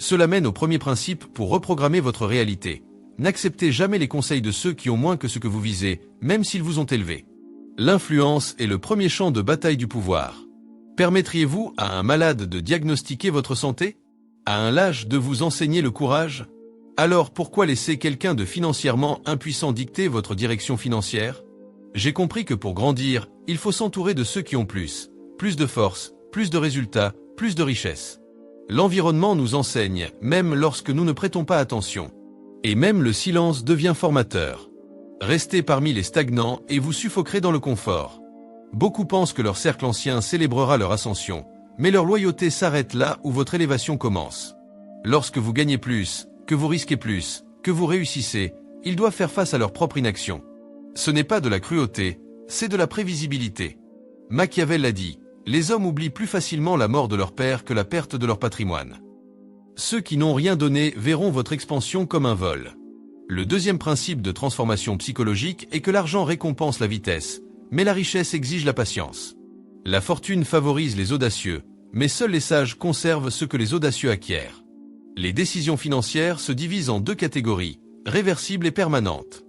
Cela mène au premier principe pour reprogrammer votre réalité. N'acceptez jamais les conseils de ceux qui ont moins que ce que vous visez, même s'ils vous ont élevé. L'influence est le premier champ de bataille du pouvoir. Permettriez-vous à un malade de diagnostiquer votre santé? À un lâche de vous enseigner le courage? Alors pourquoi laisser quelqu'un de financièrement impuissant dicter votre direction financière? J'ai compris que pour grandir, il faut s'entourer de ceux qui ont plus de force, plus de résultats, plus de richesse. L'environnement nous enseigne, même lorsque nous ne prêtons pas attention. Et même le silence devient formateur. Restez parmi les stagnants et vous suffoquerez dans le confort. Beaucoup pensent que leur cercle ancien célébrera leur ascension, mais leur loyauté s'arrête là où votre élévation commence. Lorsque vous gagnez plus, que vous risquez plus, que vous réussissez, ils doivent faire face à leur propre inaction. Ce n'est pas de la cruauté, c'est de la prévisibilité. Machiavel l'a dit, les hommes oublient plus facilement la mort de leur père que la perte de leur patrimoine. Ceux qui n'ont rien donné verront votre expansion comme un vol. Le deuxième principe de transformation psychologique est que l'argent récompense la vitesse, mais la richesse exige la patience. La fortune favorise les audacieux, mais seuls les sages conservent ce que les audacieux acquièrent. Les décisions financières se divisent en deux catégories, réversibles et permanentes.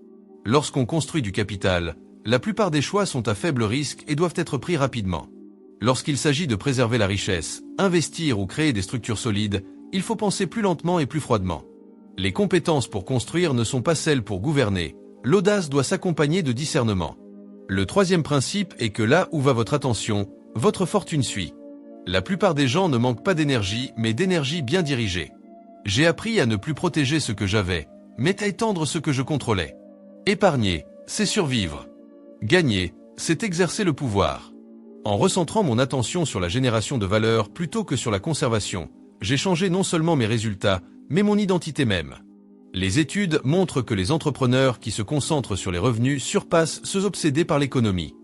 Lorsqu'on construit du capital, la plupart des choix sont à faible risque et doivent être pris rapidement. Lorsqu'il s'agit de préserver la richesse, investir ou créer des structures solides, il faut penser plus lentement et plus froidement. Les compétences pour construire ne sont pas celles pour gouverner, l'audace doit s'accompagner de discernement. Le troisième principe est que là où va votre attention, votre fortune suit. La plupart des gens ne manquent pas d'énergie, mais d'énergie bien dirigée. J'ai appris à ne plus protéger ce que j'avais, mais à étendre ce que je contrôlais. Épargner, c'est survivre. Gagner, c'est exercer le pouvoir. En recentrant mon attention sur la génération de valeur plutôt que sur la conservation, j'ai changé non seulement mes résultats, mais mon identité même. Les études montrent que les entrepreneurs qui se concentrent sur les revenus surpassent ceux obsédés par l'économie.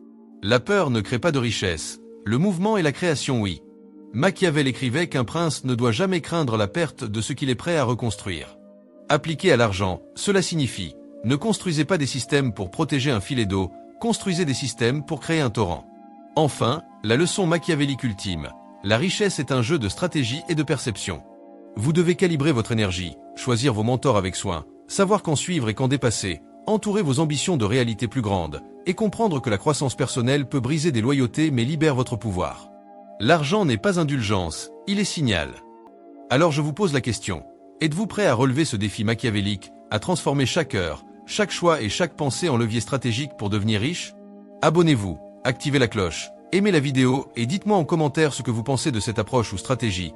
La peur ne crée pas de richesse, le mouvement et la création oui. Machiavel écrivait qu'un prince ne doit jamais craindre la perte de ce qu'il est prêt à reconstruire. Appliqué à l'argent, cela signifie « Ne construisez pas des systèmes pour protéger un filet d'eau, construisez des systèmes pour créer un torrent ». Enfin, la leçon machiavélique ultime, la richesse est un jeu de stratégie et de perception. Vous devez calibrer votre énergie, choisir vos mentors avec soin, savoir quand suivre et quand dépasser, entourer vos ambitions de réalités plus grandes, et comprendre que la croissance personnelle peut briser des loyautés mais libère votre pouvoir. L'argent n'est pas indulgence, il est signal. Alors je vous pose la question, êtes-vous prêt à relever ce défi machiavélique, à transformer chaque heure, chaque choix et chaque pensée en levier stratégique pour devenir riche? Abonnez-vous, activez la cloche, aimez la vidéo et dites-moi en commentaire ce que vous pensez de cette approche ou stratégie.